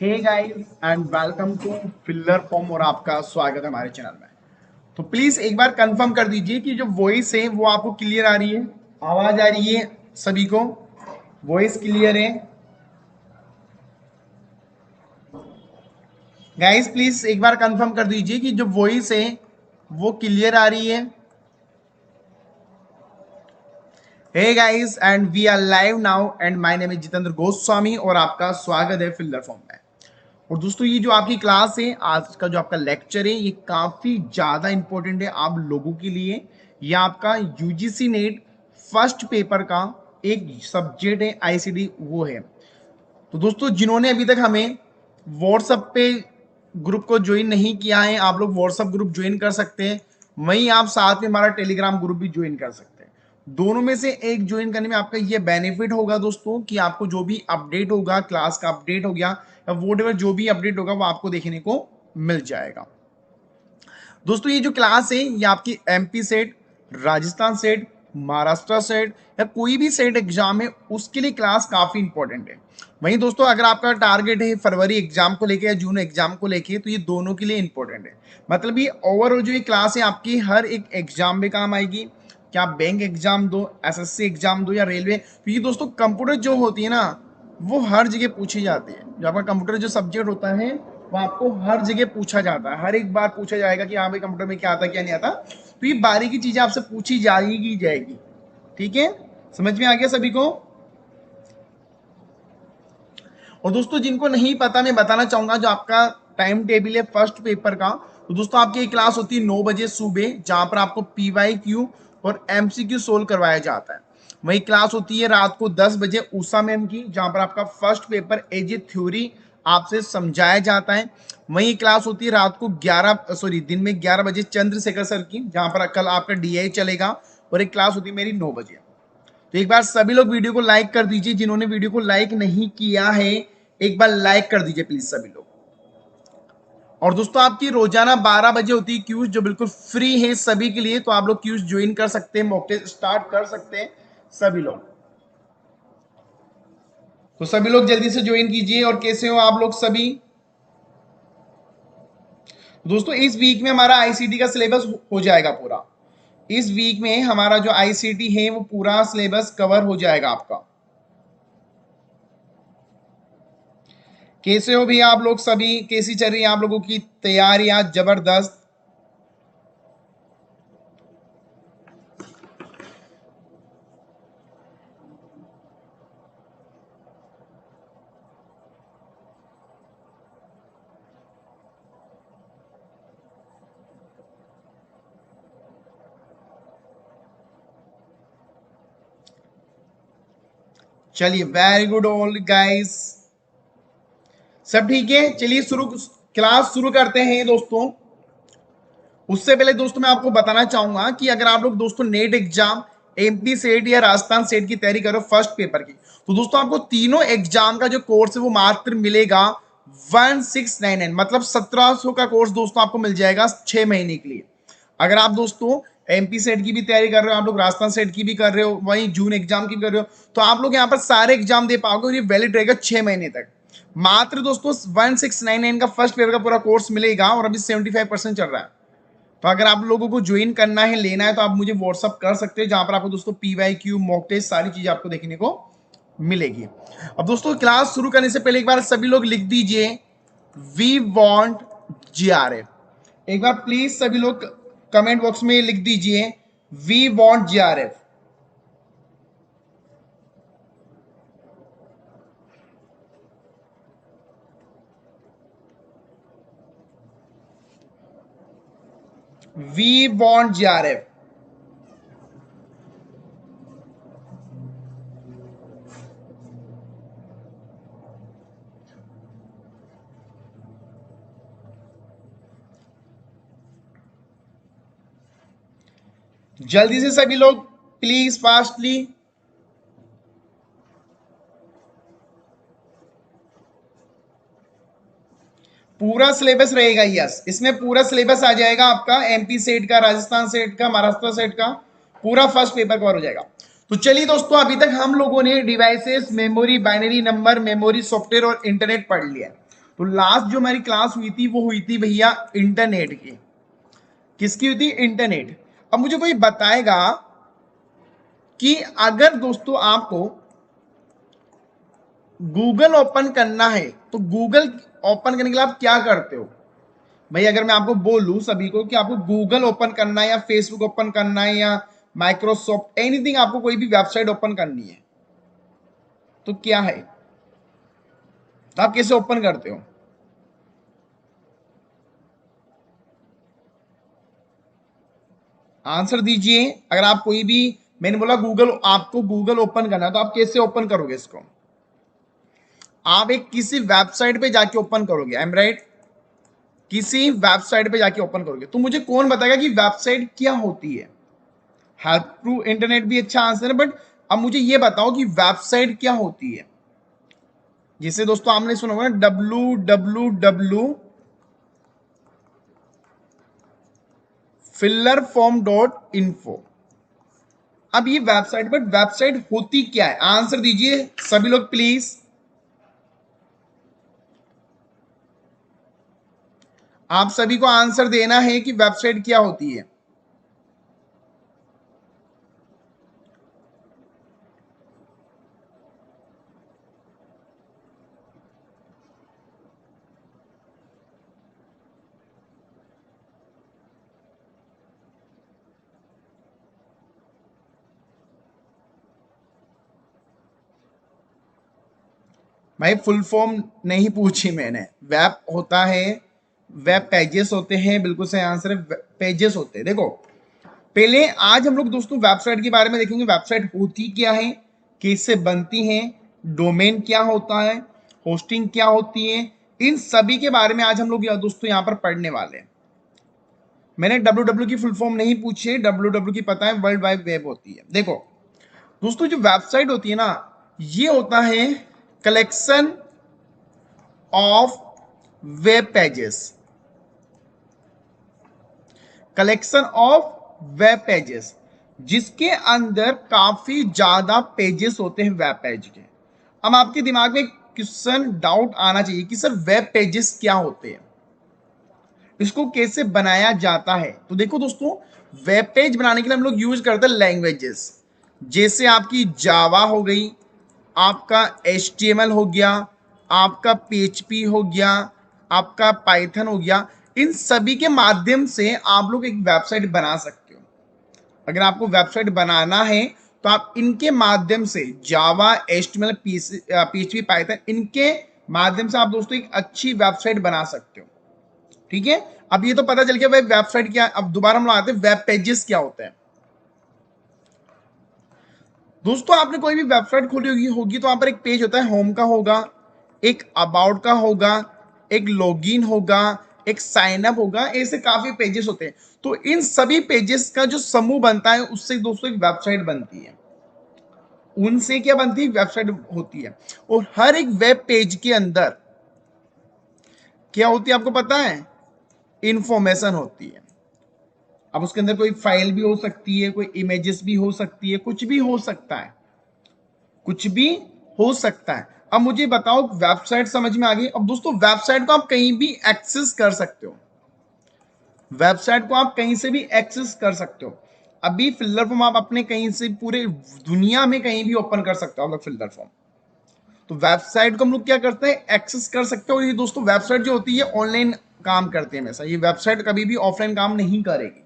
Hey guys and welcome to filler form और आपका स्वागत है हमारे चैनल में। तो प्लीज एक बार कंफर्म कर दीजिए कि जो वॉइस है वो आपको क्लियर आ रही है, आवाज आ रही है सभी को, वॉइस क्लियर है। गाइस प्लीज एक बार कंफर्म कर दीजिए कि जो वॉइस है वो क्लियर आ रही है। Hey guys and we are live now and my name is Jitendra Goswami और आपका स्वागत है फिल्लर फॉर्म में। और दोस्तों ये जो आपकी क्लास है, आज का जो आपका लेक्चर है, ये काफी ज्यादा इंपॉर्टेंट है आप लोगों के लिए। ये आपका यूजीसी नेट फर्स्ट पेपर का एक सब्जेक्ट है, आईसीडी वो है। तो दोस्तों जिन्होंने अभी तक हमें व्हाट्सएप पे ग्रुप को ज्वाइन नहीं किया है, आप लोग व्हाट्सएप ग्रुप ज्वाइन कर सकते हैं। वहीं आप साथ में हमारा टेलीग्राम ग्रुप भी ज्वाइन कर सकते हैं। दोनों में से एक ज्वाइन करने में आपका ये बेनिफिट होगा दोस्तों कि आपको जो भी अपडेट होगा, क्लास का अपडेट हो गया या वोट एवर जो भी अपडेट होगा वो आपको देखने को मिल जाएगा। दोस्तों ये जो क्लास है ये आपकी MP set, Rajasthan set, Maharashtra set या कोई भी सेट एग्जाम है उसके लिए क्लास काफी इंपॉर्टेंट है। वहीं दोस्तों अगर आपका टारगेट है फरवरी एग्जाम को लेके या जून एग्जाम को लेके, तो ये दोनों के लिए इंपॉर्टेंट है। मतलब ये ओवरऑल जो ये क्लास है आपकी हर एक एग्जाम में काम आएगी। क्या आप बैंक एग्जाम दो, एसएससी एग्जाम दो या रेलवे, तो ये दोस्तों कंप्यूटर जो होती है ना वो हर जगह पूछी जाती है। जो आपका कंप्यूटर जो सब्जेक्ट होता है वो आपको हर जगह पूछा जाता है, हर एक बार पूछा जाएगा कि हाँ भाई कंप्यूटर में क्या आता है क्या नहीं आता। तो ये बारीकी चीजें आपसे पूछी जाएगी। ठीक है, समझ में आ गया सभी को। और दोस्तों जिनको नहीं पता मैं बताना चाहूंगा जो आपका टाइम टेबल है फर्स्ट पेपर का। तो दोस्तों आपकी एक क्लास होती है 9 बजे सुबह, जहां पर आपको पीवाईक्यू और एमसीक्यू सोल्व करवाया जाता है। वही क्लास होती है रात को 10 बजे उषा मैम की, जहां पर आपका first paper as a theory आपसे समझाया जाता है। वही क्लास होती है रात को 11 सॉरी दिन में 11 बजे चंद्रशेखर सर की, जहां पर कल आपका डीआई चलेगा। और एक क्लास होती है मेरी 9 बजे। तो एक बार सभी लोग वीडियो को लाइक कर दीजिए, जिन्होंने वीडियो को लाइक नहीं किया है एक बार लाइक कर दीजिए प्लीज सभी लोग। और दोस्तों आपकी रोजाना 12 बजे होती है क्यूज, जो बिल्कुल फ्री है सभी के लिए। तो आप लोग क्यूज ज्वाइन कर सकते हैं, मॉक टेस्ट स्टार्ट कर सकते हैं सभी लोग। तो सभी लोग जल्दी से ज्वाइन कीजिए। और कैसे हो आप लोग सभी। दोस्तों इस वीक में हमारा आईसीटी का सिलेबस हो जाएगा पूरा। इस वीक में हमारा जो आईसीटी है वो पूरा सिलेबस कवर हो जाएगा आपका। कैसे हो भैया आप लोग सभी, कैसी चल रही है आप लोगों की तैयारियां। जबरदस्त। चलिए वेरी गुड ऑल गाइस, सब ठीक है। चलिए शुरू, क्लास शुरू करते हैं दोस्तों। उससे पहले दोस्तों मैं आपको बताना चाहूंगा कि अगर आप लोग दोस्तों नेट एग्जाम, एमपी सेट या राजस्थान सेट की तैयारी करो फर्स्ट पेपर की, तो दोस्तों आपको तीनों एग्जाम का जो कोर्स है वो मात्र मिलेगा 1699, मतलब 1700 का कोर्स दोस्तों आपको मिल जाएगा 6 महीने के लिए। अगर आप दोस्तों एमपी सेट की भी तैयारी कर रहे हो, आप लोग राजस्थान सेट की भी कर रहे हो, वहीं जून एग्जाम की भी कर रहे हो, तो आप लोग यहाँ पर सारे एग्जाम दे पाओगे और ये वैलिड रहेगा 6 महीने तक। मात्र दोस्तों 1699 का फर्स्ट पेपर का पूरा कोर्स मिलेगा और अभी 75% चल रहा है। तो अगर आप लोगों को ज्वाइन करना है, लेना है, तो आप मुझे व्हाट्सअप कर सकते हैं, जहां पर आपको दोस्तों पीवाईक्यू, मॉक टेस्ट सारी चीजें आपको देखने को मिलेगी। अब दोस्तों क्लास शुरू करने से पहले एक बार सभी लोग लिख दीजिए वी वांट जीआरएफ। एक बार प्लीज सभी लोग कमेंट बॉक्स में लिख दीजिए we want GRF. We want GRF. जल्दी से सभी लोग प्लीज फास्टली। पूरा सिलेबस रहेगा, यस, इसमें पूरा सिलेबस आ जाएगा आपका, एमपी सेट का, राजस्थान सेट का, महाराष्ट्र सेट का, पूरा फर्स्ट पेपर कवर हो जाएगा। तो चलिए दोस्तों अभी तक हम लोगों ने devices, memory, binary number, memory, software और इंटरनेट पढ़ लिया है। तो लास्ट जो हमारी क्लास हुई थी वो हुई थी भैया इंटरनेट की। किसकी हुई थी? इंटरनेट। अब मुझे कोई बताएगा कि अगर दोस्तों आपको गूगल ओपन करना है तो गूगल ओपन करने के लिए आप क्या करते हो? भाई अगर मैं आपको बोलूं सभी को कि आपको गूगल ओपन करना है या फेसबुक ओपन करना है या माइक्रोसॉफ्ट एनीथिंग, आपको कोई भी वेबसाइट ओपन करनी है तो क्या है? तो आप कैसे ओपन करते हो? आंसर दीजिए। अगर आप कोई भी, मैंने बोला गूगल, आपको गूगल ओपन करना है तो आप कैसे ओपन करोगे इसको? आप एक किसी वेबसाइट पे जाके ओपन करोगे, आई एम राइट? किसी वेबसाइट पे जाके ओपन करोगे। तो मुझे कौन बताएगा कि वेबसाइट क्या होती है? हेल्प टू इंटरनेट भी अच्छा आंसर है, बट अब मुझे ये बताओ कि वेबसाइट क्या होती है? जिसे दोस्तों आपने सुना होगा ना, www fillerform.info। अब ये वेबसाइट, बट वेबसाइट होती क्या है? आंसर दीजिए सभी लोग प्लीज। आप सभी को आंसर देना है कि वेबसाइट क्या होती है। भाई फुल फॉर्म नहीं पूछी मैंने। वेब होता है, वेब पेजेस होते हैं, बिल्कुल सही आंसर है, पेजेस होते हैं। देखो पहले आज हम लोग दोस्तों वेबसाइट के बारे में देखेंगे। वेबसाइट होती क्या है, कैसे बनती है, डोमेन क्या होता है, होस्टिंग क्या होती है, इन सभी के बारे में आज हम लोग दोस्तों यहाँ पर पढ़ने वाले हैं। मैंने डब्ल्यू की फुल फॉर्म नहीं पूछी है, डब्ल्यू की पता है, वर्ल्ड वाइड वेब होती है। देखो दोस्तों जो वेबसाइट होती है ना, ये होता है collection of web pages. Collection of web pages, जिसके अंदर काफी ज्यादा पेजेस होते हैं वेब पेज के। अब आपके दिमाग में क्वेश्चन डाउट आना चाहिए कि सर वेब पेजेस क्या होते हैं, इसको कैसे बनाया जाता है? तो देखो दोस्तों, वेब पेज बनाने के लिए हम लोग यूज करते हैं लैंग्वेजेस, जैसे आपकी जावा हो गई, आपका HTML हो गया, आपका PHP हो गया, आपका पाइथन हो गया। इन सभी के माध्यम से आप लोग एक वेबसाइट बना सकते हो। अगर आपको वेबसाइट बनाना है तो आप इनके माध्यम से, जावा, HTML, PHP, पाइथन, इनके माध्यम से आप दोस्तों एक अच्छी वेबसाइट बना सकते हो। ठीक है, अब ये तो पता चल गया भाई वेबसाइट क्या है। अब दोबारा हम लोग आते हैं वेब पेजेस क्या होते हैं। दोस्तों आपने कोई भी वेबसाइट खोली होगी तो वहां पर एक पेज होता है, होम का होगा, एक अबाउट का होगा, एक लॉगिन होगा, एक साइन अप होगा, ऐसे काफी पेजेस होते हैं। तो इन सभी पेजेस का जो समूह बनता है उससे दोस्तों एक वेबसाइट बनती है। उनसे क्या बनती है? वेबसाइट होती है। और हर एक वेब पेज के अंदर क्या होती है आपको पता है? इंफॉर्मेशन होती है। अब उसके अंदर कोई फाइल भी हो सकती है, कोई इमेजेस भी हो सकती है, कुछ भी हो सकता है, कुछ भी हो सकता है। अब मुझे बताओ वेबसाइट समझ में आ गई? अब दोस्तों वेबसाइट को आप कहीं भी एक्सेस कर सकते हो। वेबसाइट को आप कहीं से भी एक्सेस कर सकते हो। अभी फिल्टर फॉर्म आप अपने कहीं से, पूरे दुनिया में कहीं भी ओपन कर सकते हो आप लोग फिल्टर फॉर्म। तो वेबसाइट को हम लोग क्या करते हैं? एक्सेस कर सकते हो। ये दोस्तों वेबसाइट जो होती है ऑनलाइन काम करते हैं हमेशा, ये वेबसाइट कभी भी ऑफलाइन काम नहीं करेगी।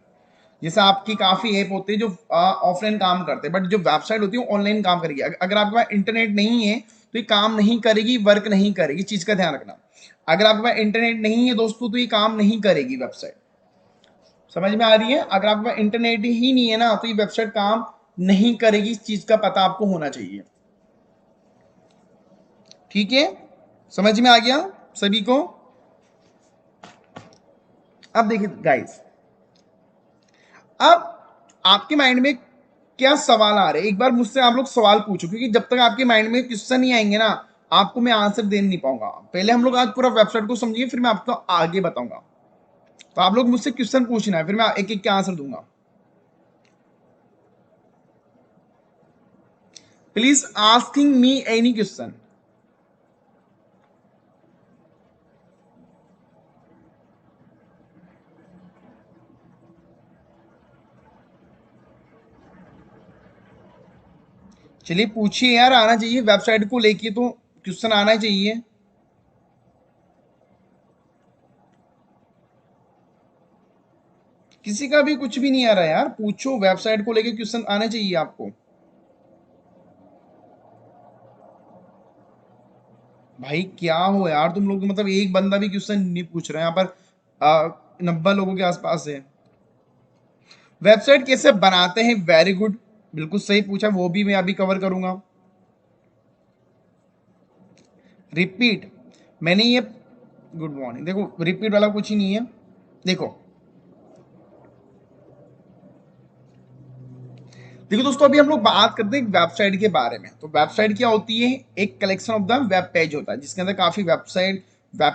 जैसे आपकी काफी ऐप होते हैं जो ऑफलाइन काम करते हैं, बट जो वेबसाइट होती है ऑनलाइन काम करेगी। अगर आपके पास इंटरनेट नहीं है तो ये काम नहीं करेगी, वर्क नहीं करेगी। चीज का ध्यान रखना। अगर आपके पास इंटरनेट नहीं है दोस्तों तो ये काम नहीं करेगी वेबसाइट। समझ में आ रही है? अगर आपके पास इंटरनेट ही नहीं है ना तो ये वेबसाइट काम नहीं करेगी। इस चीज का पता आपको होना चाहिए। ठीक है, समझ में आ गया सभी को? अब देखिए गाइस, अब आपके माइंड में क्या सवाल आ रहे हैं? एक बार मुझसे आप लोग सवाल पूछो, क्योंकि जब तक आपके माइंड में क्वेश्चन नहीं आएंगे ना, आपको मैं आंसर दे नहीं पाऊंगा। पहले हम लोग आज पूरा वेबसाइट को समझिए, फिर मैं आपको आगे बताऊंगा। तो आप लोग मुझसे क्वेश्चन पूछना है, फिर मैं एक एक के आंसर दूंगा। Please asking me any question. चलिए पूछिए यार, आना चाहिए वेबसाइट को लेके तो क्वेश्चन आना चाहिए। किसी का भी कुछ भी नहीं आ रहा यार, पूछो, वेबसाइट को लेके क्वेश्चन आने चाहिए आपको। भाई क्या हो यार तुम लोग, मतलब एक बंदा भी क्वेश्चन नहीं पूछ रहा है यहाँ पर, 90 लोगों के आसपास है। वेबसाइट कैसे बनाते हैं, वेरी गुड, बिल्कुल सही पूछा, वो भी मैं अभी कवर करूंगा। रिपीट, मैंने ये, गुड मॉर्निंग, देखो रिपीट वाला कुछ ही नहीं है। देखो देखो दोस्तों, अभी हम लोग बात करते हैं वेबसाइट के बारे में। तो वेबसाइट क्या होती है, एक collection of the web page होता है जिसके अंदर काफी वेब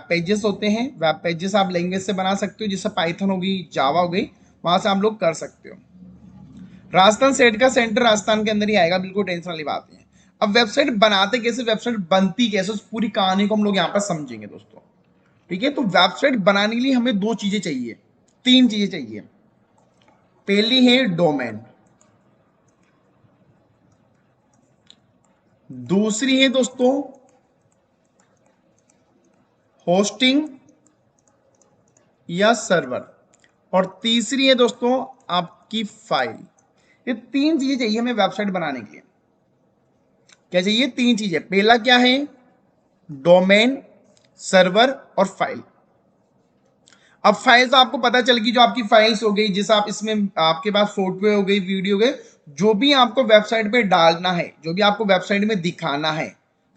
पेजेस होते हैं। वेब पेजेस आप लैंग्वेज से बना सकते हो, जैसे पाइथन होगी, जावा हो गई, वहां से आप लोग कर सकते हो। राजस्थान सेट का सेंटर राजस्थान के अंदर ही आएगा, बिल्कुल टेंशन वाली बात नहीं है। अब वेबसाइट बनाते कैसे, वेबसाइट बनती कैसे, उस पूरी कहानी को हम लोग यहाँ पर समझेंगे दोस्तों। ठीक है, तो वेबसाइट बनाने के लिए हमें दो चीजें चाहिए, तीन चीजें चाहिए। पहली है डोमेन, दूसरी है दोस्तों होस्टिंग या सर्वर, और तीसरी है दोस्तों आपकी फाइल। ये तीन चीजें चाहिए हमें वेबसाइट बनाने के लिए। क्या चाहिए, तीन चीजें। पहला क्या है, डोमेन, सर्वर और फाइल। अब फाइल तो आपको पता चल गई, जो आपकी फाइल्स हो गई, जैसे आप इसमें आपके पास फोटो हो गई, वीडियो हो गई, जो भी आपको वेबसाइट पे डालना है, जो भी आपको वेबसाइट में दिखाना है।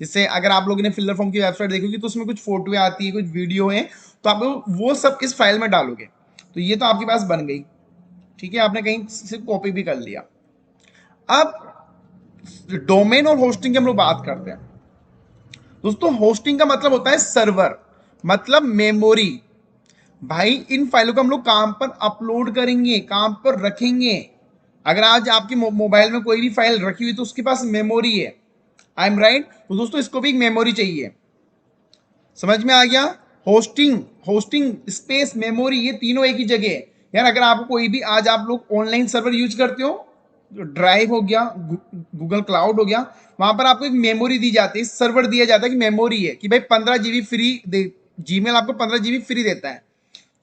जैसे अगर आप लोगों ने फिल्लर फॉर्म की वेबसाइट देखोगे तो उसमें कुछ फोटो आती है, कुछ वीडियो है, तो आप वो सब इस फाइल में डालोगे। तो ये तो आपके पास बन गई, ठीक है, आपने कहीं से कॉपी भी कर लिया। अब डोमेन और होस्टिंग की हम लोग बात करते हैं दोस्तों। होस्टिंग का मतलब होता है सर्वर, मतलब मेमोरी। भाई इन फाइलों को हम लोग काम पर अपलोड करेंगे, काम पर रखेंगे। अगर आज आपकी मोबाइल में कोई भी फाइल रखी हुई तो उसके पास मेमोरी है, आई एम राइट। तो दोस्तों इसको भी एक मेमोरी चाहिए, समझ में आ गया। होस्टिंग, होस्टिंग स्पेस, मेमोरी, ये तीनों एक ही जगह है यार। अगर आपको कोई भी, आज आप लोग ऑनलाइन सर्वर यूज करते हो, ड्राइव हो गया, गूगल क्लाउड हो गया, वहां पर आपको एक मेमोरी दी जाती है, सर्वर दिया जाता है कि मेमोरी है, कि भाई 15 GB फ्री दे। जीमेल आपको 15 GB फ्री देता है,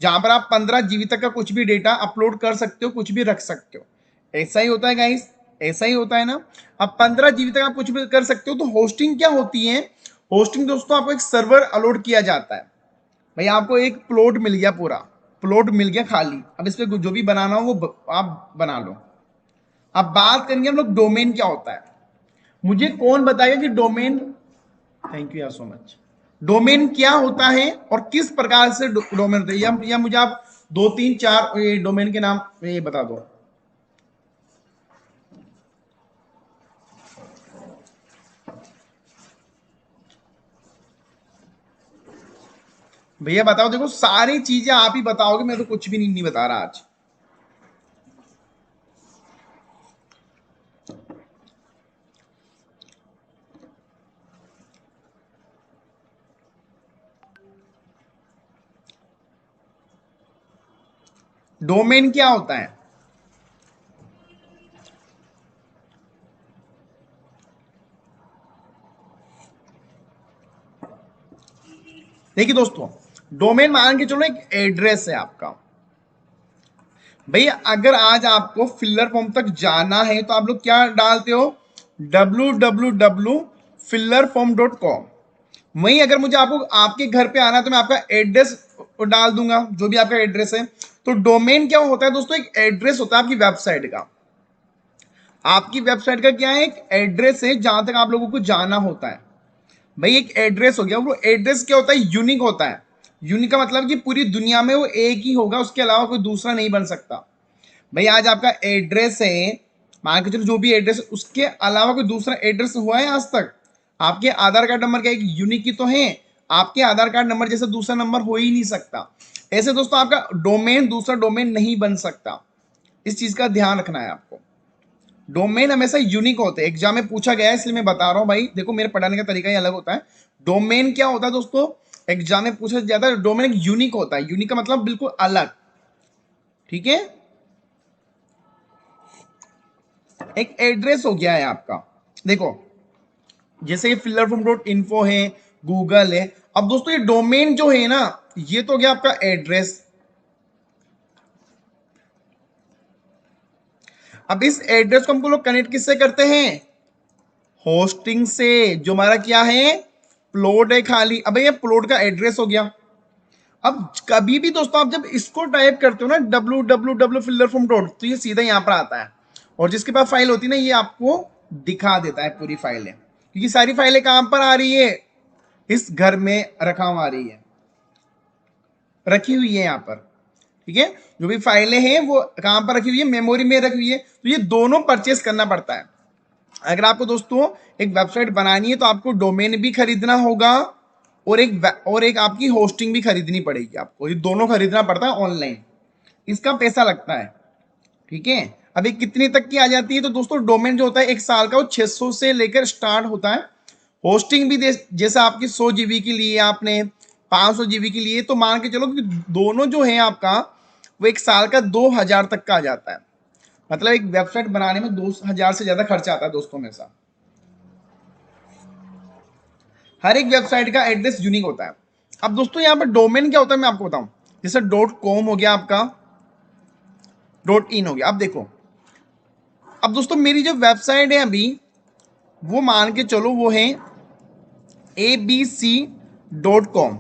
जहां पर आप 15 GB तक का कुछ भी डेटा अपलोड कर सकते हो, कुछ भी रख सकते हो। ऐसा ही होता है गाइस, ऐसा ही होता है ना। अब 15 GB तक आप कुछ भी कर सकते हो। तो होस्टिंग क्या होती है, होस्टिंग दोस्तों आपको एक सर्वर अलॉट किया जाता है। भाई आपको एक प्लॉट मिल गया, पूरा प्लॉट मिल गया खाली, अब इस पे जो भी बनाना हो वो आप बना लो। अब बात करेंगे हम लोग डोमेन क्या होता है। मुझे कौन बताएगा कि डोमेन, थैंक यू यार सो मच, डोमेन क्या होता है और किस प्रकार से डोमेन होता है, या मुझे आप दो तीन चार डोमेन के नाम ये बता दो। भैया बताओ, देखो सारी चीजें आप ही बताओगे, मैं तो कुछ भी नहीं बता रहा आज। डोमेन क्या होता है, देखिए दोस्तों, डोमेन मान के चलो एक एड्रेस है आपका। भैया अगर आज आपको फिलर फॉर्म तक जाना है तो आप लोग क्या डालते हो, www.fillerform.com। वहीं अगर मुझे आपको आपके घर पे आना है तो मैं आपका एड्रेस डाल दूंगा, जो भी आपका एड्रेस है। तो डोमेन क्या होता है दोस्तों, एक एड्रेस होता है आपकी वेबसाइट का। आपकी वेबसाइट का क्या है, एक एड्रेस है जहां तक आप लोगों को जाना होता है। भाई एक एड्रेस हो गया, वो एड्रेस क्या होता है, यूनिक होता है। यूनिक का मतलब कि पूरी दुनिया में वो एक ही होगा, उसके अलावा कोई दूसरा नहीं बन सकता। भाई आज आपका एड्रेस है, मान के चलो जो भी एड्रेस, उसके अलावा कोई दूसरा एड्रेस हुआ है आज तक। आपके आधार कार्ड नंबर का एक यूनिक ही तो है, आपके आधार कार्ड नंबर जैसा दूसरा नंबर हो ही नहीं सकता। ऐसे दोस्तों आपका डोमेन दूसरा डोमेन नहीं बन सकता, इस चीज का ध्यान रखना है आपको। डोमेन हमेशा यूनिक होते हैं, एग्जाम में पूछा गया है इसलिए मैं बता रहा हूं। भाई देखो मेरे पढ़ाने का तरीका ही अलग होता है। डोमेन क्या होता है दोस्तों, एग्जाम में पूछा जाता है, डोमेन एक यूनिक होता है, यूनिक का मतलब बिल्कुल अलग, ठीक है। एक एड्रेस हो गया है आपका, देखो जैसे ये फिलर फॉर्म डॉट इन्फो है, गूगल है। अब दोस्तों ये डोमेन जो है ना, ये तो गया आपका एड्रेस। अब इस एड्रेस को हमको लोग कनेक्ट किससे करते हैं? होस्टिंग से। जो हमारा क्या है, प्लॉट है खाली। अब ये प्लॉट का एड्रेस हो गया। अब कभी भी दोस्तों आप जब इसको टाइप करते हो ना, www फिल्डर फॉर्म डॉट, तो ये सीधा यहां पर आता है। और जिसके पास फाइल होती है ना, ये आपको दिखा देता है पूरी फाइलें, क्योंकि सारी फाइलें कहां पर आ रही है, इस घर में रखा हुआ आ रही है, रखी हुई है यहाँ पर। ठीक है, जो भी फाइलें हैं वो कहां पर रखी हुई है, मेमोरी में रखी हुई है। तो ये दोनों परचेस करना पड़ता है। अगर आपको दोस्तों एक वेबसाइट बनानी है तो आपको डोमेन भी खरीदना होगा, और एक आपकी होस्टिंग भी खरीदनी पड़ेगी। आपको ये दोनों खरीदना पड़ता है ऑनलाइन, इसका पैसा लगता है। ठीक है, अभी कितनी तक की आ जाती है, तो दोस्तों डोमेन जो होता है 1 साल का, वो 600 से लेकर स्टार्ट होता है। होस्टिंग भी जैसे आपकी 100 GB की लिए आपने, 500 GB की लिए, तो मान के चलो कि दोनों जो है आपका, वो 1 साल का 2000 तक का आ जाता है। मतलब एक वेबसाइट बनाने में 2000 से ज्यादा खर्चा आता है दोस्तों में सा। हर एक वेबसाइट का एड्रेस यूनिक होता है। अब दोस्तों यहाँ पर डोमेन क्या होता है मैं आपको बताऊं। जैसे .com हो गया आपका, .in हो गया। अब देखो, अब दोस्तों मेरी जो वेबसाइट है अभी, वो मान के चलो वो है abc.com।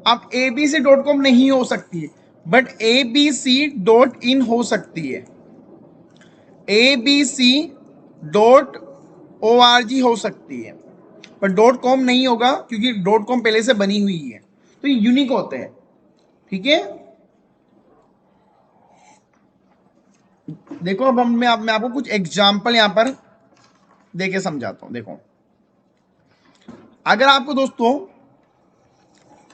अब abc.com नहीं हो सकती है, बट abc.in हो सकती है, abc.org हो सकती है, पर .com नहीं होगा, क्योंकि .com पहले से बनी हुई है। तो ये यूनिक होते हैं। ठीक है, देखो अब मैं आपको कुछ एग्जाम्पल यहां पर देके समझाता हूं। देखो, अगर आपको दोस्तों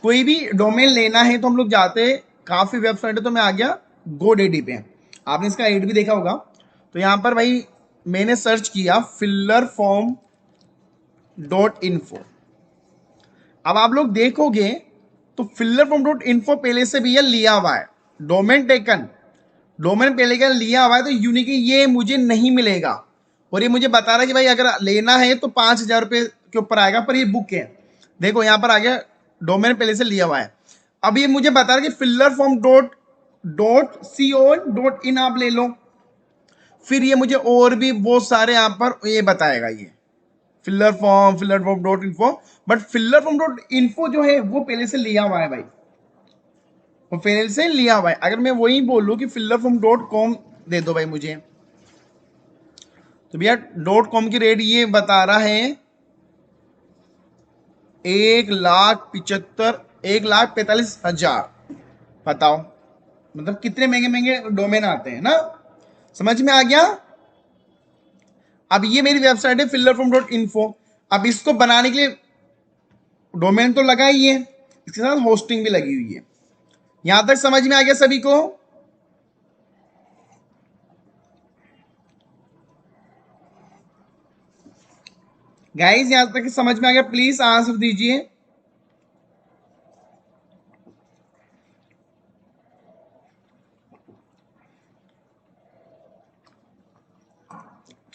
कोई भी डोमेन लेना है, तो हम लोग जाते हैं, काफी वेबसाइट है, तो मैं आ गया GoDaddy पे। आपने इसका एड भी देखा होगा। तो यहां पर भाई मैंने सर्च किया फिल्लर फॉर्म .info। अब आप लोग देखोगे तो फिल्लर फॉर्म .info पहले से भी ये लिया हुआ है, डोमेन टेकन, डोमेन पहले का लिया हुआ है। तो यूनिक ये मुझे नहीं मिलेगा, और ये मुझे बता रहा है कि भाई अगर लेना है तो 5000 रुपये के ऊपर आएगा, पर ये बुक है। देखो यहाँ पर आ गया, डोमेन पहले से लिया हुआ है। अब ये मुझे बता रहा है कि फिल्लर फॉर्म .co.in आप ले लो। फिर ये मुझे और भी बहुत सारे यहाँ पर ये बताएगा, ये filler form .info। But filler form .info जो है वो पहले से लिया हुआ है भाई, वो पहले से लिया हुआ है। अगर मैं वही बोलूं कि फिल्लर फॉर्म .com दे दो भाई मुझे, तो भैया .com की रेट ये बता रहा है 1,45,000। बताओ, मतलब कितने महंगे महंगे डोमेन आते हैं ना। समझ में आ गया। अब ये मेरी वेबसाइट है फिल्लर फॉर्म .info। अब इसको बनाने के लिए डोमेन तो लगा ही है, इसके साथ होस्टिंग भी लगी हुई है। यहां तक समझ में आ गया सभी को? गाइस यहां तक समझ में आ गया? प्लीज आंसर दीजिए।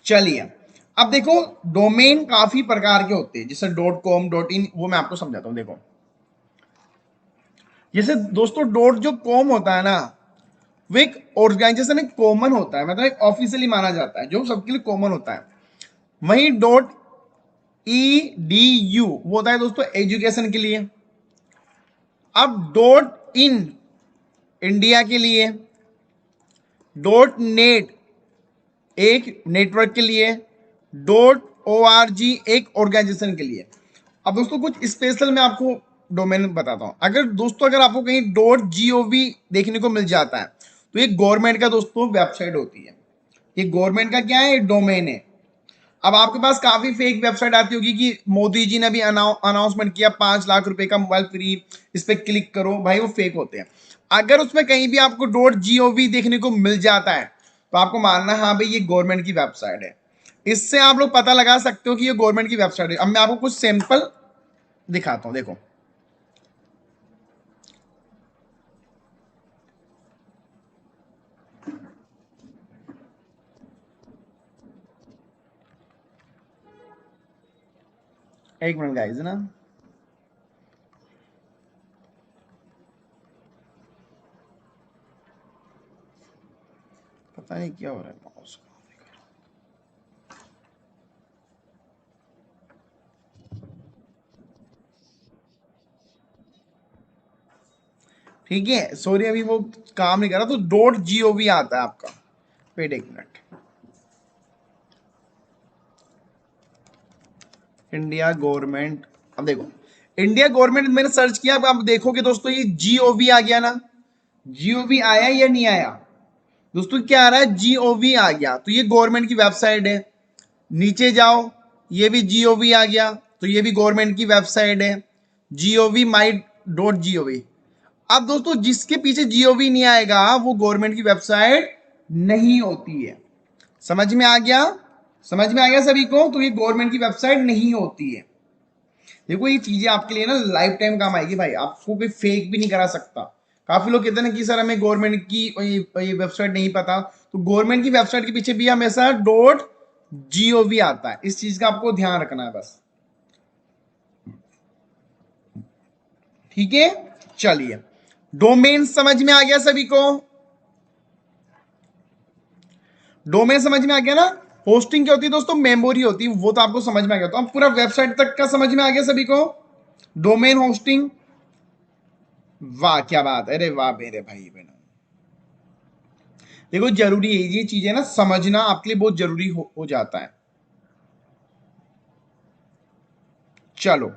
चलिए, अब देखो डोमेन काफी प्रकार के होते हैं, जैसे .com .in, वो मैं आपको समझाता हूं। देखो, जैसे दोस्तों जो कॉम होता है ना, वो एक ऑर्गेनाइजेशन, एक कॉमन होता है, मतलब एक ऑफिशियली माना जाता है, जो सबके लिए कॉमन होता है। वही .edu वो होता है दोस्तों एजुकेशन के लिए। अब .in इंडिया के लिए, .net एक नेटवर्क के लिए, .org एक ऑर्गेनाइजेशन के लिए। अब दोस्तों कुछ स्पेशल मैं आपको डोमेन बताता हूं। अगर आपको कहीं .gov देखने को मिल जाता है, तो ये गवर्नमेंट का दोस्तों वेबसाइट होती है। ये गवर्नमेंट का क्या है, डोमेन है। अब आपके पास काफी फेक वेबसाइट आती होगी कि मोदी जी ने भी अनाउंसमेंट किया 5 लाख रुपए का मोबाइल फ्री, इस पर क्लिक करो। भाई वो फेक होते हैं। अगर उसमें कहीं भी आपको .gov देखने को मिल जाता है, तो आपको मानना है हाँ भाई ये गवर्नमेंट की वेबसाइट है। इससे आप लोग पता लगा सकते हो कि ये गवर्नमेंट की वेबसाइट है। अब मैं आपको कुछ सैंपल दिखाता हूं। देखो, एक मिनट गाइस ना, पता नहीं क्या हो रहा है माउस का। ठीक है सॉरी, अभी वो काम नहीं कर रहा, तो .gov आता है आपका। वेट एक मिनट, इंडिया गवर्नमेंट। अब देखो, इंडिया गवर्नमेंट मैंने सर्च किया, अब आप देखोगे दोस्तों ये GOV आ गया ना। GOV आया या नहीं आया दोस्तों? क्या आ रहा है? GOV आ गया, तो ये गवर्नमेंट की वेबसाइट है। नीचे जाओ, ये भी GOV आ गया, तो ये भी गवर्नमेंट की वेबसाइट है, GOV my.gov। अब दोस्तों जिसके पीछे GOV नहीं आएगा वो गवर्नमेंट की वेबसाइट नहीं होती है। समझ में आ गया? समझ में आ गया सभी को? तो ये गवर्नमेंट की वेबसाइट नहीं होती है। देखो ये चीजें आपके लिए ना लाइफ टाइम काम आएगी भाई, आपको कोई फेक भी नहीं करा सकता। काफी लोग कहते हैं ना कि सर हमें गवर्नमेंट की ये वेबसाइट नहीं पता, तो गवर्नमेंट की वेबसाइट के पीछे भी हमेशा .gov आता है। इस चीज का आपको ध्यान रखना है बस, ठीक है? चलिए, डोमेन समझ में आ गया सभी को? डोमेन समझ में आ गया ना? होस्टिंग क्या होती है दोस्तों? मेमोरी होती है, वो तो आपको समझ में आ गया। तो अब पूरा वेबसाइट तक का समझ में आ गया सभी को? डोमेन होस्टिंग, वाह क्या बात है, अरे वाह मेरे भाई बहनों। देखो जरूरी है ये चीजें ना समझना, आपके लिए बहुत जरूरी हो जाता है। चलो,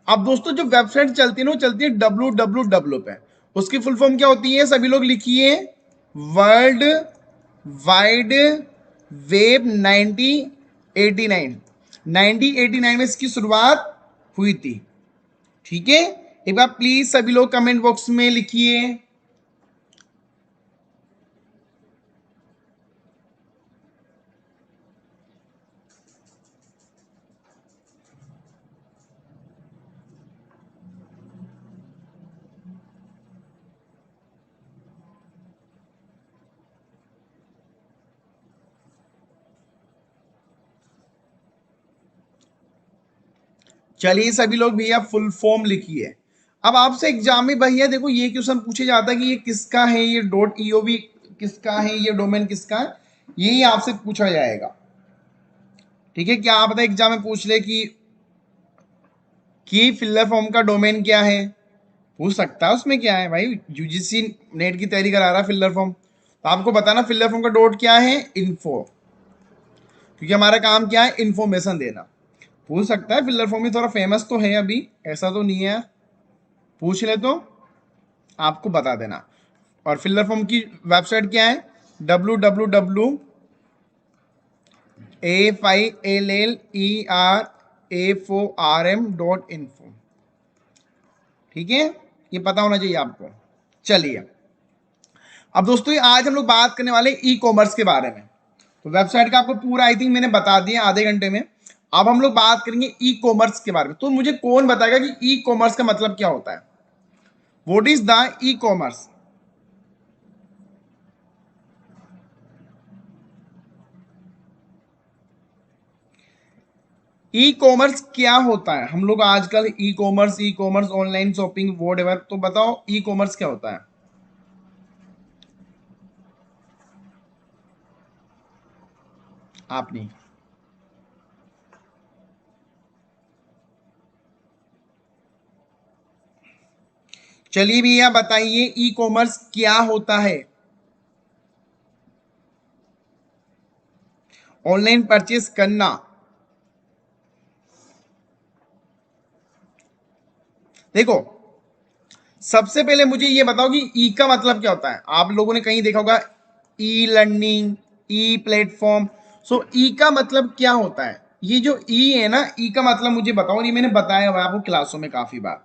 अब दोस्तों जो वेबसाइट चलती है ना, वो चलती है www पे। उसकी फुल फॉर्म क्या होती है? सभी लोग लिखिए, वर्ल्ड वाइड वेब 1989। 1989 में इसकी शुरुआत हुई थी। ठीक है, एक बार प्लीज सभी लोग कमेंट बॉक्स में लिखिए। चलिए सभी लोग भैया फुल फॉर्म लिखिए। अब आपसे एग्जाम में भैया देखो ये क्वेश्चन पूछे जाता है कि ये किसका है, ये .eov किसका है, ये डोमेन किसका है, यही आपसे पूछा जाएगा। ठीक है, क्या आप पता एग्जाम में पूछ ले कि फिलर फॉर्म का डोमेन क्या है? पूछ सकता है, उसमें क्या है भाई, यूजीसी नेट की तैयारी करा रहा है फिलर फॉर्म, तो आपको बताना फिलर फॉर्म का डॉट क्या है, इन्फो, क्योंकि हमारा काम क्या है, इन्फॉर्मेशन देना। पूछ सकता है, फिलर फॉर्म में थोड़ा फेमस तो है अभी, ऐसा तो नहीं है, पूछ ले तो आपको बता देना। और फिलर फॉर्म की वेबसाइट क्या है? www.AFILLERAFORM.info। ठीक है, ये पता होना चाहिए आपको। चलिए, अब दोस्तों आज हम लोग बात करने वाले ई कॉमर्स के बारे में। तो वेबसाइट का आपको पूरा आई थिंक मैंने बता दिया आधे घंटे में। अब हम लोग बात करेंगे ई कॉमर्स के बारे में। तो मुझे कौन बताएगा कि ई कॉमर्स का मतलब क्या होता है? What is the e commerce? E commerce क्या होता है? हम लोग आजकल e commerce online shopping what ever, तो बताओ ई कॉमर्स क्या होता है? आप नहीं। चलिए भैया बताइए ई कॉमर्स क्या होता है? ऑनलाइन परचेस करना। देखो सबसे पहले मुझे ये बताओ कि ई का मतलब क्या होता है? आप लोगों ने कहीं देखा होगा ई लर्निंग, ई प्लेटफॉर्म। सो ई का मतलब क्या होता है? ये जो ई है ना, ई का मतलब मुझे बताओ, ये मैंने बताया हुआ है आपको क्लासों में काफी बार।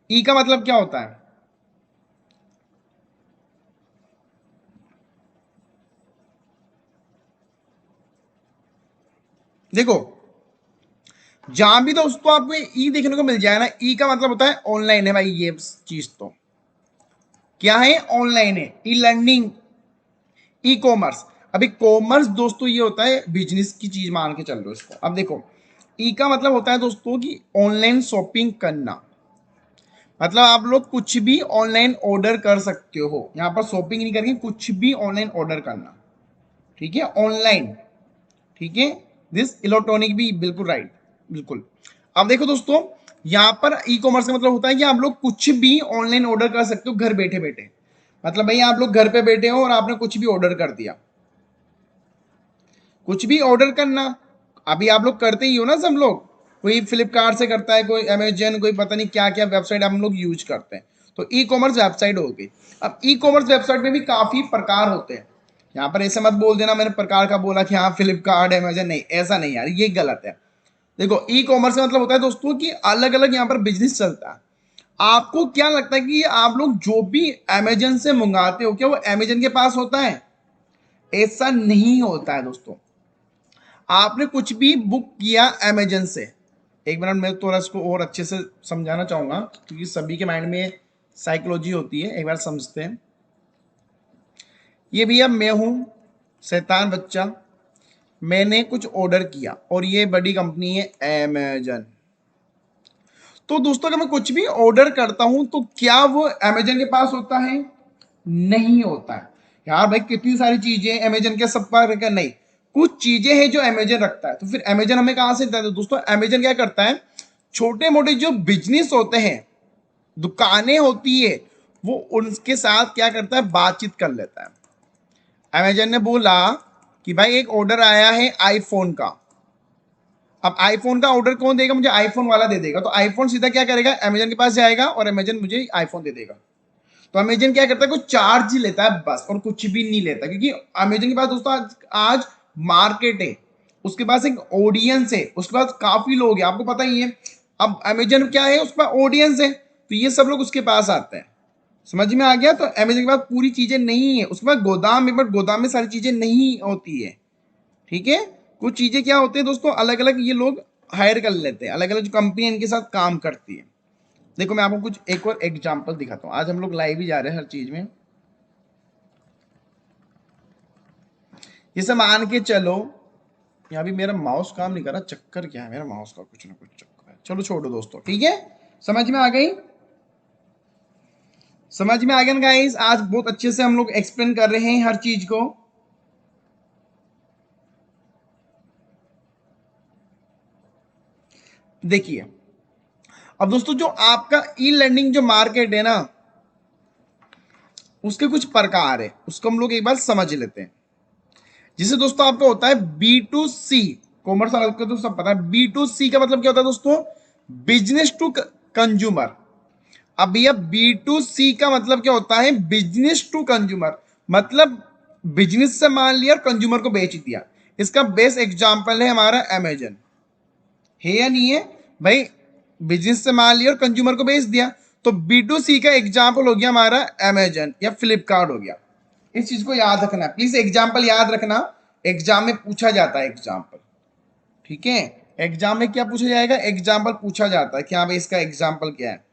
ई का मतलब क्या होता है? देखो जहां भी दोस्तों आपको ई देखने को मिल जाए ना, ई का मतलब होता है ऑनलाइन है भाई। ये चीज तो क्या है? ऑनलाइन है। E learning, e commerce. अभी कॉमर्स दोस्तों ये होता है बिजनेस की चीज, मान के चल लो इसको। अब देखो ई का मतलब होता है दोस्तों कि ऑनलाइन शॉपिंग करना, मतलब आप लोग कुछ भी ऑनलाइन ऑर्डर कर सकते हो। यहाँ पर शॉपिंग नहीं करके कुछ भी ऑनलाइन ऑर्डर करना, ठीक है, ऑनलाइन, ठीक है। दिस इलेक्ट्रॉनिक भी बिल्कुल राइट, बिल्कुल। अब देखो दोस्तों, यहाँ पर ई कॉमर्स का मतलब होता है कि आप लोग कुछ भी ऑनलाइन ऑर्डर कर सकते हो घर बैठे बैठे। मतलब भाई आप लोग घर पे बैठे हो और आपने कुछ भी ऑर्डर कर दिया, कुछ भी ऑर्डर करना। अभी आप लोग करते ही हो ना सब लोग, कोई फ्लिपकार्ट से करता है, कोई अमेजन, कोई पता नहीं क्या क्या वेबसाइट हम लोग यूज करते हैं। तो ई कॉमर्स वेबसाइट हो गई। अब ई कॉमर्स वेबसाइट में भी काफी प्रकार होते हैं। यहाँ पर ऐसे मत बोल देना मैंने प्रकार का बोला कि हाँ फ्लिपकार्ट अमेजन, नहीं ऐसा नहीं यार, ये गलत है। देखो ई कॉमर्स का मतलब होता है दोस्तों कि अलग अलग यहाँ पर बिजनेस चलता है। आपको क्या लगता है कि आप लोग जो भी अमेजन से मंगाते हो क्या वो अमेजन के पास होता है? ऐसा नहीं होता है दोस्तों। आपने कुछ भी बुक किया अमेजन से, एक मिनट मैं थोड़ा इसको और अच्छे से समझाना चाहूंगा क्योंकि सभी के माइंड में साइकोलॉजी होती है, एक बार समझते हैं। ये भैया मैं हूं शैतान बच्चा, मैंने कुछ ऑर्डर किया और ये बड़ी कंपनी है अमेजन। तो दोस्तों अगर मैं कुछ भी ऑर्डर करता हूं तो क्या वो अमेजन के पास होता है? नहीं होता है। यार भाई कितनी सारी चीजें अमेजन के सब पर क्या, नहीं, कुछ चीजें हैं जो अमेजन रखता है। तो फिर अमेजन हमें कहां से देता है? दोस्तों अमेजन क्या करता है, छोटे मोटे जो बिजनेस होते हैं, दुकानें होती है, वो उनके साथ क्या करता है, बातचीत कर लेता है। अमेजन ने बोला कि भाई एक ऑर्डर आया है आईफोन का। अब आईफोन का ऑर्डर कौन देगा? मुझे आईफोन वाला दे देगा। तो आईफोन सीधा क्या करेगा, अमेजन के पास जाएगा और अमेजन मुझे आईफोन दे देगा। तो अमेजन क्या करता है, कुछ चार्ज ही लेता है बस, और कुछ भी नहीं लेता, क्योंकि अमेजन के पास दोस्तों आज मार्केट है, उसके पास एक ऑडियंस है, उसके पास काफी लोग हैं, आपको पता ही है। अब अमेजन क्या है, उसके पास ऑडियंस है, तो ये सब लोग उसके पास आते हैं। समझ में आ गया? तो अमेजन के पास पूरी चीजें नहीं है, उसके पास गोदाम है, बट गोदाम में सारी चीजें नहीं होती है, ठीक है। कुछ चीजें क्या होते हैं दोस्तों, अलग अलग ये लोग हायर कर लेते हैं, अलग अलग जो कंपनी इनके साथ काम करती है। देखो मैं आपको कुछ एक और एग्जांपल दिखाता हूँ, आज हम लोग लाइव ही जा रहे हैं हर चीज में। जैसे मान के चलो, यहाँ भी मेरा माउस काम नहीं कर रहा, चक्कर क्या है मेरा माउस का, कुछ ना कुछ चक्कर है। चलो छोड़ो दोस्तों, ठीक है, समझ में आ गई? समझ में आ गया ना गाइस? आज बहुत अच्छे से हम लोग एक्सप्लेन कर रहे हैं हर चीज को। देखिए अब दोस्तों, जो आपका ई लर्निंग जो मार्केट है ना, उसके कुछ प्रकार है, उसको हम लोग एक बार समझ लेते हैं। जिसे दोस्तों आपका होता है B2C, कॉमर्स वाला को तो सब पता है। B2C का मतलब क्या होता है दोस्तों, बिजनेस टू कंज्यूमर। अब भैया B2C का मतलब क्या होता है, बिजनेस टू कंज्यूमर, मतलब बिजनेस से मान लिया और कंज्यूमर को बेच दिया। इसका बेस्ट एग्जांपल है हमारा अमेजन, है या नहीं है भाई? बिजनेस से मान लिया और कंज्यूमर को बेच दिया, तो B2C का एग्जांपल हो गया हमारा अमेजन या फ्लिपकार्ट हो गया। इस चीज को याद रखना, प्लीज एग्जाम्पल याद रखना, एग्जाम में पूछा जाता है एग्जाम्पल, ठीक है। एग्जाम में क्या पूछा जाएगा, एग्जाम्पल पूछा जाता है कि हाँ भाई इसका एग्जाम्पल क्या है।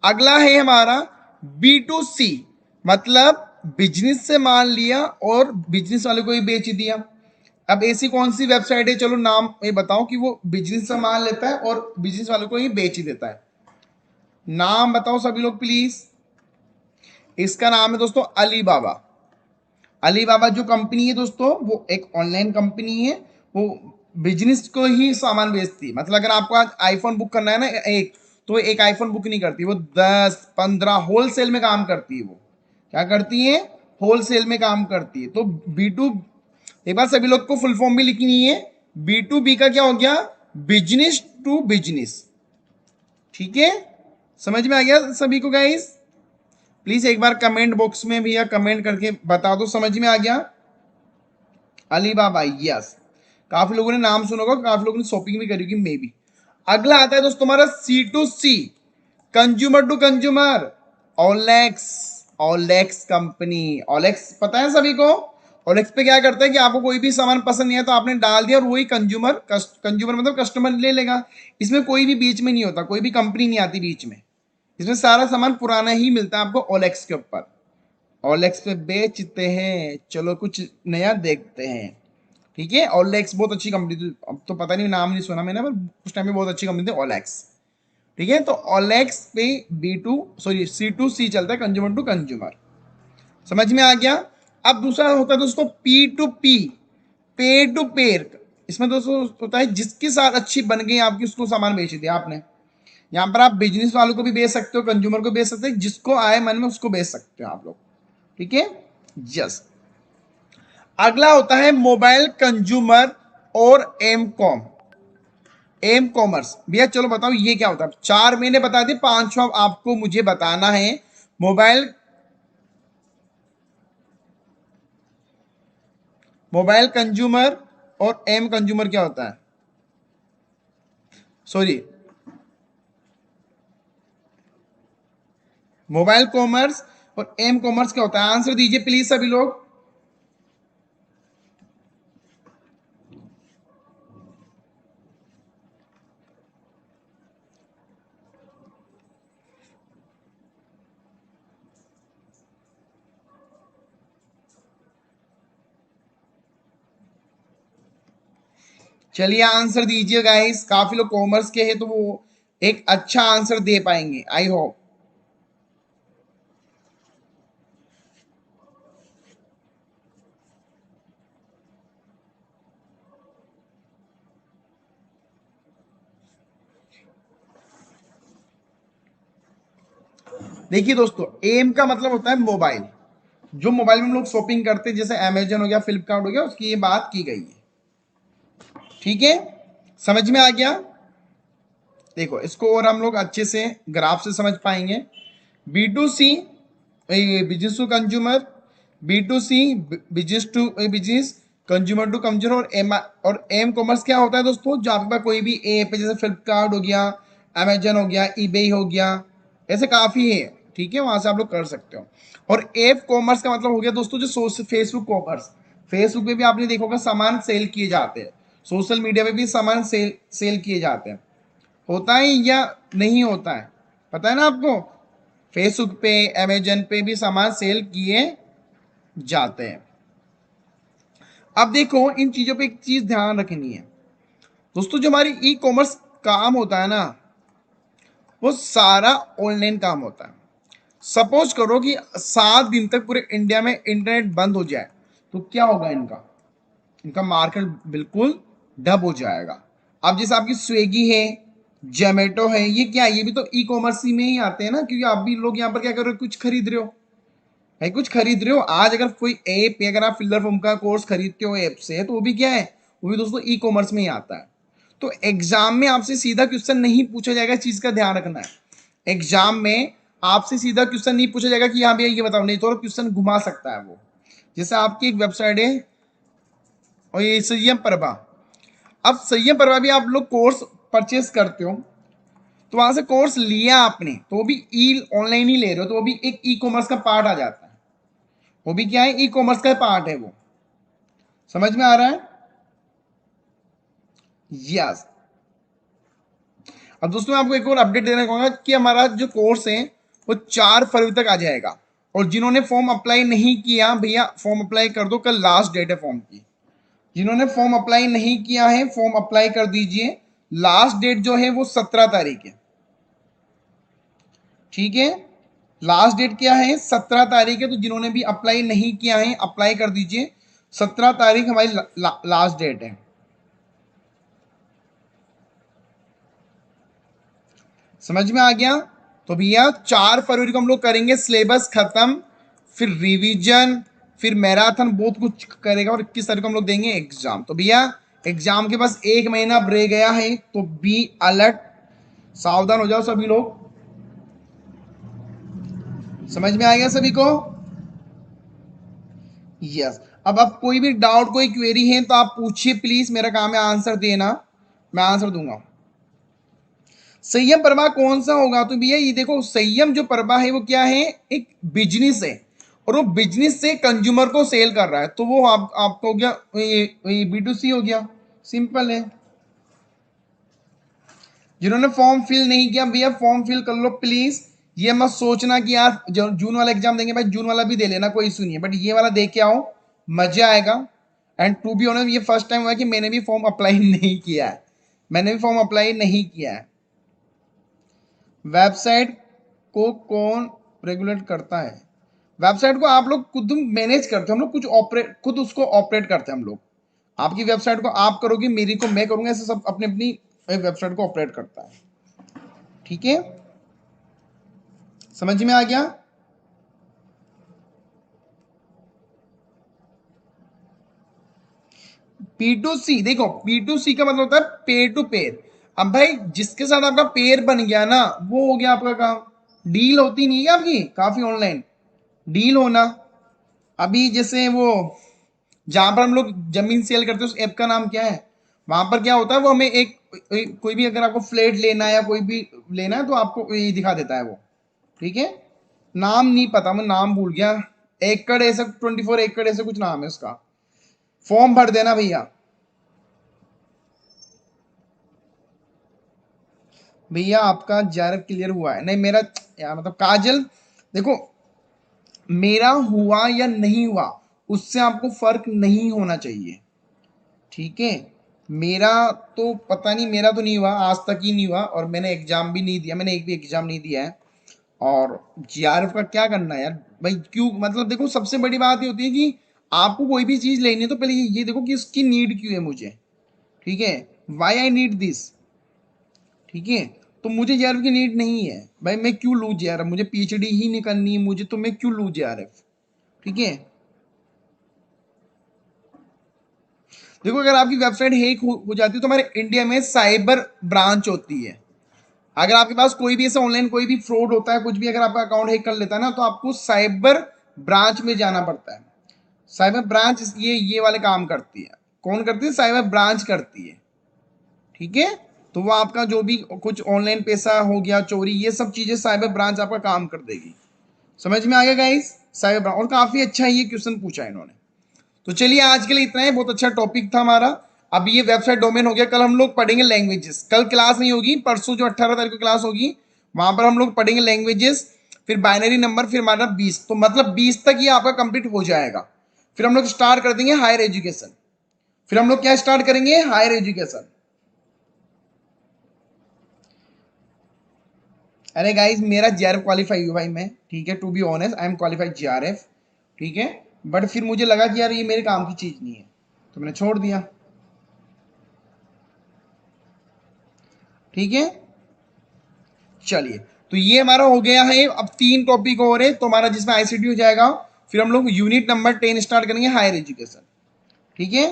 अगला है हमारा B2C, मतलब बिजनेस से मान लिया और बिजनेस वाले को ही बेच दिया। अब ऐसी कौन सी वेबसाइट है, चलो नाम ये बताओ कि वो बिजनेस से मान लेता है और बिजनेस वाले को ही बेच देता है। नाम बताओ सभी लोग प्लीज। इसका नाम है दोस्तों अलीबाबा। अलीबाबा जो कंपनी है दोस्तों, वो एक ऑनलाइन कंपनी है, वो बिजनेस को ही सामान बेचती है। मतलब अगर आपको आज आईफोन बुक करना है ना एक, तो एक आईफोन बुक नहीं करती, वो 10-15 होलसेल में काम करती है। वो क्या करती है, होलसेल में काम करती है। तो B2, एक बार सभी लोग को फुल फॉर्म भी लिखनी है। B2B का क्या हो गया, बिजनेस टू बिजनेस, ठीक है। समझ में आ गया सभी को गाइस? प्लीज एक बार कमेंट बॉक्स में भी या कमेंट करके बता दो समझ में आ गया। अलीबाबा, यस, काफी लोगों ने नाम सुना होगा, काफी लोगों ने शॉपिंग भी करी होगी मे बी। अगला आता है दोस्तों तुम्हारा C2C, consumer to consumer, OLX. OLX company, OLX पता है सभी को? ओलेक्स पे क्या करता है कि आपको कोई भी सामान पसंद नहीं है तो आपने डाल दिया और वही कंज्यूमर, कंज्यूमर मतलब कस्टमर ले लेगा। इसमें कोई भी बीच में नहीं होता, कोई भी कंपनी नहीं आती बीच में, इसमें सारा सामान पुराना ही मिलता है आपको ओलेक्स के ऊपर। ओलेक्स पे बेचते हैं, चलो कुछ नया देखते हैं, ठीक है, ओलेक्स बहुत अच्छी कंपनी थी, अब तो पता नहीं, नाम नहीं सुना मैंने, पर उस टाइम में बहुत अच्छी कंपनी थी ओलेक्स। ठीक है, तो ओलेक्स पे C2C चलता है, कंज्यूमर टू कंज्यूमर। समझ में आ गया। अब दूसरा होता है दोस्तों P2P, पे टू पेयर। इसमें दोस्तों होता है जिसके साथ अच्छी बन गई आपकी, उसको सामान बेच दिया आपने। यहाँ पर आप बिजनेस वालों को भी बेच सकते हो, कंज्यूमर को बेच सकते हो, जिसको आए मन में उसको बेच सकते हो आप लोग। ठीक है, यस। अगला होता है मोबाइल कंज्यूमर और एम कॉम, एम कॉमर्स। भैया चलो बताओ ये क्या होता है। चार मैंने बता दी, पांचवा आपको मुझे बताना है। मोबाइल कंज्यूमर और एम कंज्यूमर क्या होता है, सॉरी, मोबाइल कॉमर्स और एम कॉमर्स क्या होता है, आंसर दीजिए प्लीज सभी लोग। चलिए आंसर दीजिए गाइस, काफी लोग कॉमर्स के हैं तो वो एक अच्छा आंसर दे पाएंगे, आई होप। देखिए दोस्तों, एम का मतलब होता है मोबाइल, जो मोबाइल में हम लोग शॉपिंग करते हैं, जैसे अमेजन हो गया, फ्लिपकार्ट हो गया, उसकी ये बात की गई है। ठीक है, समझ में आ गया। देखो इसको और हम लोग अच्छे से ग्राफ से समझ पाएंगे। B2C business to consumer, B2C business to business, consumer to consumer, और एम कॉमर्स क्या होता है दोस्तों, जो आपके पास कोई भी ऐप है, जैसे फ्लिपकार्ट हो गया, अमेजन हो गया, ईबे हो गया, ऐसे काफी है। ठीक है, वहां से आप लोग कर सकते हो। और एप कॉमर्स का मतलब हो गया दोस्तों जो फेसबुक कॉमर्स, फेसबुक पे भी आपने देखा होगा सामान सेल किए जाते हैं, सोशल मीडिया पे भी सामान सेल किए जाते हैं। होता है या नहीं होता है, पता है ना आपको। फेसबुक पे, अमेजन पे भी सामान सेल किए जाते हैं। अब देखो इन चीजों पे एक चीज ध्यान रखनी है दोस्तों, जो हमारी ई कॉमर्स काम होता है ना, वो सारा ऑनलाइन काम होता है। सपोज करो कि 7 दिन तक पूरे इंडिया में इंटरनेट बंद हो जाए, तो क्या होगा इनका, इनका मार्केट बिल्कुल डब हो जाएगा। अब जैसे आपकी स्विगी है, जोमेटो है, ये क्या है, ये भी तो ई कॉमर्स में ही आते हैं ना, क्योंकि आप भी लोग यहाँ पर क्या कर रहे हो, कुछ खरीद रहे हो भाई, कुछ खरीद रहे हो। आज अगर कोई ऐप है, अगर आप फिल्डर फॉर्म का कोर्स खरीदते हो ऐप से, तो वो भी क्या है, वो भी दोस्तों ई कॉमर्स में ही आता है। तो एग्जाम में आपसे सीधा क्वेश्चन नहीं पूछा जाएगा, चीज का ध्यान रखना है। एग्जाम में आपसे सीधा क्वेश्चन नहीं पूछा जाएगा कि हाँ भैया ये बताओ, नहीं तो क्वेश्चन घुमा सकता है वो। जैसे आपकी एक वेबसाइट है और ये संयम प्रभा, अब संयम प्रभा भी आप लोग कोर्स परचेस करते हो, तो वहां से कोर्स लिया आपने, तो वो भी ई ऑनलाइन ही ले रहे हो, तो वो भी एक ई कॉमर्स का पार्ट आ जाता है। वो भी क्या है, ई कॉमर्स का पार्ट है वो। समझ में आ रहा है, यस। अब दोस्तों मैं आपको एक और अपडेट देना चाहूंगा कि हमारा जो कोर्स है वो 4 फरवरी तक आ जाएगा। और जिन्होंने फॉर्म अप्लाई नहीं किया भैया, फॉर्म अप्लाई कर दो, कल लास्ट डेट है फॉर्म की। जिन्होंने फॉर्म अप्लाई नहीं किया है, फॉर्म अप्लाई कर दीजिए। लास्ट डेट जो है वो 17 तारीख है। ठीक है, लास्ट डेट क्या है, 17 तारीख है। तो जिन्होंने भी अप्लाई नहीं किया है, अप्लाई कर दीजिए। 17 तारीख हमारी लास्ट डेट है। समझ में आ गया। तो भैया 4 फरवरी को हम लोग करेंगे सिलेबस खत्म, फिर रिवीजन, फिर मैराथन, बहुत कुछ करेगा, और 21 तारीख को हम लोग देंगे एग्जाम। तो भैया एग्जाम के पास 1 महीना रह गया है, तो बी अलर्ट, सावधान हो जाओ सभी लोग। समझ में आ गया सभी को, यस। अब कोई भी डाउट, कोई क्वेरी है तो आप पूछिए प्लीज, मेरा काम है आंसर देना, मैं आंसर दूंगा। संयम प्रभा कौन सा होगा, तो भैया ये देखो, संयम जो प्रभा है वो क्या है, एक बिजनेस है, और वो बिजनेस से कंज्यूमर को सेल कर रहा है, तो वो आपको हो गया ये B2C हो गया, सिंपल है। जिन्होंने फॉर्म फिल नहीं किया भैया, फॉर्म फिल कर लो प्लीज। ये मत सोचना कि यार जून वाला एग्जाम देंगे, भाई जून वाला भी दे लेना, कोई इशू नहीं है, बट ये वाला दे के आओ, मजा आएगा। एंड टू बी ऑनेस्ट ये फर्स्ट टाइम हुआ है कि मैंने भी फॉर्म अप्लाई नहीं किया है, मैंने भी फॉर्म अप्लाई नहीं किया है। वेबसाइट को कौन रेगुलेट करता है? वेबसाइट को आप लोग खुद मैनेज करते हो, हम लोग कुछ ऑपरेट खुद उसको ऑपरेट करते हैं हम लोग। आपकी वेबसाइट को आप करोगे, मेरी को मैं करूंगा, ऐसे सब अपनी अपनी वेबसाइट को ऑपरेट करता है। ठीक है, समझ में आ गया? P2C, देखो P2C का मतलब होता है पेयर टू पेयर। अब भाई जिसके साथ आपका पेयर बन गया ना, वो हो गया आपका काम। डील होती नहीं है आपकी काफी ऑनलाइन, डील होना। अभी जैसे वो जहां पर हम लोग जमीन सेल करते हैं उस ऐप का नाम क्या है, वहां पर क्या होता है, वो हमें कोई भी अगर आपको फ्लैट लेना है या कोई भी लेना है तो आपको ये दिखा देता है वो। ठीक है, नाम नहीं पता, मैं नाम भूल गया, एकड़ ऐसा 24 एकड़ ऐसे कुछ नाम है उसका। फॉर्म भर देना भैया। भैया आपका जेआरएफ क्लियर हुआ है? नहीं मेरा यार मतलब काजल, देखो मेरा हुआ या नहीं हुआ उससे आपको फर्क नहीं होना चाहिए। ठीक है, मेरा तो पता नहीं, मेरा तो नहीं हुआ, आज तक ही नहीं हुआ, और मैंने एग्जाम भी नहीं दिया, मैंने एक भी एग्जाम नहीं दिया है। और जीआरएफ का क्या करना है यार भाई, क्यों, मतलब देखो सबसे बड़ी बात ये होती है कि आपको कोई भी चीज लेनी है तो पहले ये देखो कि इसकी नीड क्यों है मुझे। ठीक है, वाई आई नीड दिस। ठीक है, तो मुझे जेआरएफ की नीड नहीं है भाई, मैं क्यों लूँ जेआरएफ, मुझे पीएचडी ही नहीं करनी है मुझे, तो मैं क्यों लूँ जेआरएफ। ठीक है, देखो अगर आपकी वेबसाइट हैक हो जाती है तो हमारे इंडिया में साइबर ब्रांच होती है। अगर आपके पास कोई भी ऐसा ऑनलाइन कोई भी फ्रॉड होता है, कुछ भी अगर आपका अकाउंट हैक कर लेता है ना, तो आपको साइबर ब्रांच में जाना पड़ता है। साइबर ब्रांच ये वाले काम करती है। कौन करती है? साइबर ब्रांच करती है। ठीक है, तो वो आपका जो भी कुछ ऑनलाइन पैसा हो गया चोरी, ये सब चीजें साइबर ब्रांच आपका काम कर देगी। समझ में आ गया गाइस? साइबर ब्रांच, और काफी अच्छा ये क्वेश्चन पूछा है इन्होंने। तो चलिए आज के लिए इतना है, बहुत अच्छा टॉपिक था हमारा। अब ये वेबसाइट डोमेन हो गया, कल हम लोग पढ़ेंगे लैंग्वेजेस। कल क्लास नहीं होगी, परसों जो 18 तारीख को क्लास होगी वहां पर हम लोग पढ़ेंगे लैंग्वेजेस, फिर बाइनरी नंबर, फिर हमारा 20, तो मतलब 20 तक ये आपका कंप्लीट हो जाएगा। फिर हम लोग स्टार्ट कर देंगे हायर एजुकेशन। फिर हम लोग क्या स्टार्ट करेंगे? Higher education. अरे गाइज मेरा जेआरएफ क्वालिफाई हुआ भाई मैं, ठीक है, to be honest I am qualified JRF. ठीक है, बट फिर मुझे लगा कि यार ये मेरे काम की चीज नहीं है, तो मैंने छोड़ दिया। ठीक है, चलिए, तो ये हमारा हो गया है। अब 3 टॉपिक और है तो हमारा, जिसमें आईसीटी हो जाएगा। फिर हम लोग यूनिट नंबर 10 स्टार्ट करेंगे, हायर एजुकेशन। ठीक है,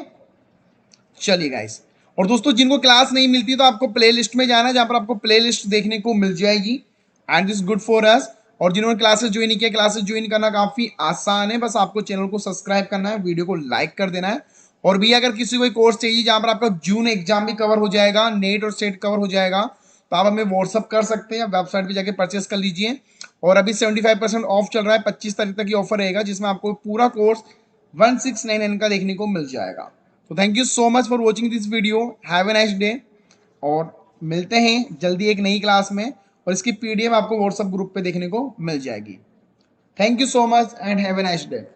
चलिए गाइस। और दोस्तों जिनको क्लास नहीं मिलती तो आपको प्ले लिस्ट में जाना है, जहां पर आपको प्ले लिस्ट देखने को मिल जाएगी, and this good for us. और जिन्होंने क्लासेस ज्वाइन किया, क्लासेस ज्वाइन करना काफी आसान है, बस आपको चैनल को सब्सक्राइब करना है, वीडियो को लाइक कर देना है। और भी अगर किसी को कोर्स चाहिए जहां पर आपका जून एग्जाम भी कवर हो जाएगा, नेट और सेट कवर हो जाएगा, तो आप हमें व्हाट्सअप कर सकते हैं, वेबसाइट पे जाके परचेस कर लीजिए। और अभी 75% ऑफ चल रहा है, 25 तारीख तक ये ऑफर रहेगा, जिसमें आपको पूरा कोर्स 169 का देखने को मिल जाएगा। तो thank you so much for watching this video, have a nice day. और मिलते हैं जल्दी एक नई क्लास में, और इसकी पीडीएफ आपको व्हाट्सएप ग्रुप पे देखने को मिल जाएगी। Thank you so much and have a nice day.